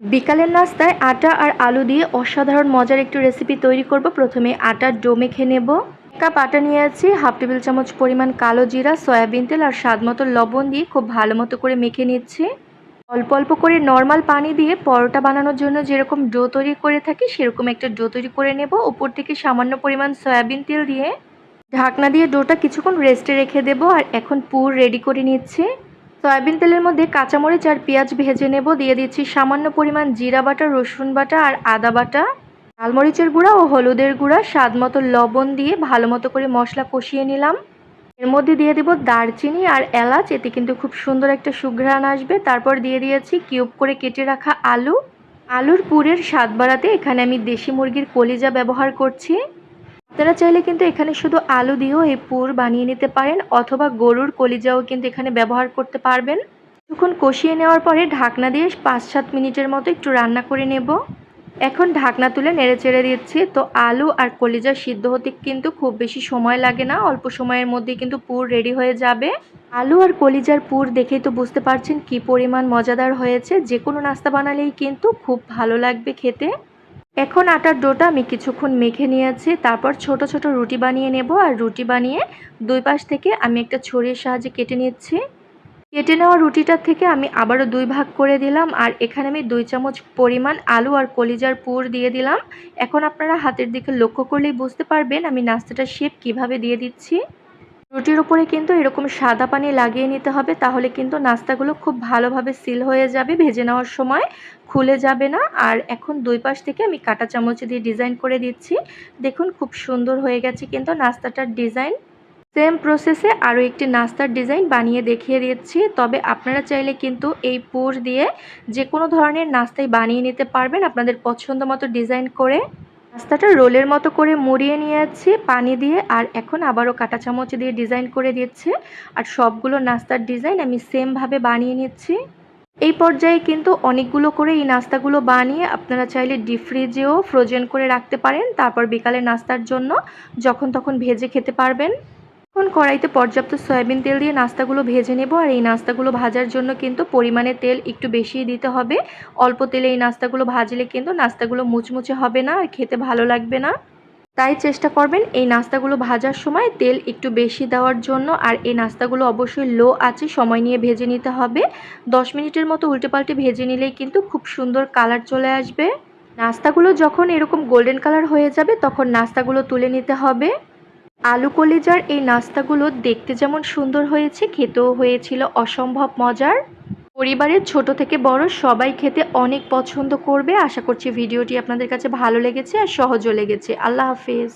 বিকালের নাস্তায় আটা আর আলু দিয়ে অসাধারণ মজার একটু রেসিপি তৈরি করব। প্রথমে আটার ডো মেখে নেব। 1 কাপ আটা নিয়েছি, হাফ টেবিল চামচ পরিমাণ কালো জিরা, সয়াবিন তেল আর স্বাদ মতো লবণ দিয়ে খুব ভালো মতো করে মেখে নিচ্ছি। অল্প অল্প করে নর্মাল পানি দিয়ে পরোটা বানানোর জন্য যেরকম ডো তৈরি করে থাকি সেরকম একটা ডো তৈরি করে নেব। উপর থেকে সামান্য পরিমাণ সয়াবিন তেল দিয়ে ঢাকনা দিয়ে ডোটা কিছুক্ষণ রেস্টে রেখে দেব। আর এখন পুর রেডি করে নিচ্ছি। সয়াবিন তেলের মধ্যে কাঁচামরিচ আর পেঁয়াজ ভেজে নেব। দিয়ে দিচ্ছি সামান্য পরিমাণ জিরা বাটা, রসুন বাটা আর আদা বাটা, লালমরিচের গুঁড়া ও হলুদের গুঁড়া, স্বাদ মতো লবণ দিয়ে ভালো মতো করে মশলা কষিয়ে নিলাম। এর মধ্যে দিয়ে দেব দারচিনি আর এলাচ, এতে কিন্তু খুব সুন্দর একটা সুঘ্রাণ আসবে। তারপর দিয়ে দিয়েছি কিউব করে কেটে রাখা আলু। আলুর পুরের স্বাদ বাড়াতে এখানে আমি দেশি মুরগির কলিজা ব্যবহার করছি। আপনারা চাইলে কিন্তু এখানে শুধু আলু দিয়েও এই পুর বানিয়ে নিতে পারেন, অথবা গরুর কলিজাও কিন্তু এখানে ব্যবহার করতে পারবেন। কিছুক্ষণ কষিয়ে নেওয়ার পরে ঢাকনা দিয়ে 5-7 মিনিটের মতো একটু রান্না করে নেব। এখন ঢাকনা তুলে নেড়ে চেড়ে দিচ্ছি। তো আলু আর কলিজা সিদ্ধ হতে কিন্তু খুব বেশি সময় লাগে না, অল্প সময়ের মধ্যেই কিন্তু পুর রেডি হয়ে যাবে। আলু আর কলিজার পুর দেখেই তো বুঝতে পারছেন কি পরিমাণ মজাদার হয়েছে। যে কোনো নাস্তা বানালেই কিন্তু খুব ভালো লাগবে খেতে। এখন আটার ডোটা আমি কিছুক্ষণ মেখে নিয়েছি। তারপর ছোট ছোট রুটি বানিয়ে নেব। আর রুটি বানিয়ে দুই পাশ থেকে আমি একটা ছুরির সাহায্যে কেটে নিচ্ছি। কেটে নেওয়া রুটিটার থেকে আমি আবারও 2 ভাগ করে দিলাম। আর এখানে আমি 2 চামচ পরিমাণ আলু আর কলিজার পুর দিয়ে দিলাম। এখন আপনারা হাতের দিকে লক্ষ্য করলেই বুঝতে পারবেন আমি নাস্তাটার শেপ কিভাবে দিয়ে দিচ্ছি। রুটির উপরে কিন্তু এরকম সাদা পানি লাগিয়ে নিতে হবে, তাহলে কিন্তু নাস্তাগুলো খুব ভালোভাবে সিল হয়ে যাবে, ভেজে নেওয়ার সময় খুলে যাবে না। আর এখন দুই পাশ থেকে আমি কাঁটা চামচ দিয়ে ডিজাইন করে দিচ্ছি। দেখুন খুব সুন্দর হয়ে গেছে কিন্তু নাস্তাটার ডিজাইন। সেম প্রসেসে আরও একটি নাস্তার ডিজাইন বানিয়ে দেখিয়ে দিচ্ছি। তবে আপনারা চাইলে কিন্তু এই পুর দিয়ে যে কোনো ধরনের নাস্তাই বানিয়ে নিতে পারবেন আপনাদের পছন্দ মতো ডিজাইন করে। নাস্তাটা রোলের মতো করে মুড়িয়ে নিয়েছি পানি দিয়ে। আর এখন আবারও কাঁটা চামচ দিয়ে ডিজাইন করে দিচ্ছি। আর সবগুলো নাস্তার ডিজাইন আমি সেমভাবে বানিয়ে নিচ্ছি। এই পর্যায়ে কিন্তু অনেকগুলো করে এই নাস্তাগুলো বানিয়ে আপনারা চাইলে ডিপ ফ্রিজেও ফ্রোজেন করে রাখতে পারেন। তারপর বিকালে নাস্তার জন্য যখন তখন ভেজে খেতে পারবেন। এখন কড়াইতে পর্যাপ্ত সয়াবিন তেল দিয়ে নাস্তাগুলো ভেজে নেব। আর এই নাস্তাগুলো ভাজার জন্য কিন্তু পরিমাণে তেল একটু বেশিই দিতে হবে। অল্প তেলে এই নাস্তাগুলো ভাজলে কিন্তু নাস্তাগুলো মুচমুচে হবে না আর খেতে ভালো লাগবে না। তাই চেষ্টা করবেন এই নাস্তাগুলো ভাজার সময় তেল একটু বেশি দেওয়ার জন্য। আর এই নাস্তাগুলো অবশ্যই লো আঁচে সময় নিয়ে ভেজে নিতে হবে। 10 মিনিটের মতো উল্টে পাল্টে ভেজে নিলেই কিন্তু খুব সুন্দর কালার চলে আসবে। নাস্তাগুলো যখন এরকম গোল্ডেন কালার হয়ে যাবে তখন নাস্তাগুলো তুলে নিতে হবে। আলু কলিজার এই নাস্তাগুলো দেখতে যেমন সুন্দর হয়েছে, খেতেও হয়েছিল অসম্ভব মজার। পরিবারের ছোট থেকে বড় সবাই খেতে অনেক পছন্দ করবে। আশা করছি ভিডিওটি আপনাদের কাছে ভালো লেগেছে আর সহজও লেগেছে। আল্লাহ হাফেজ।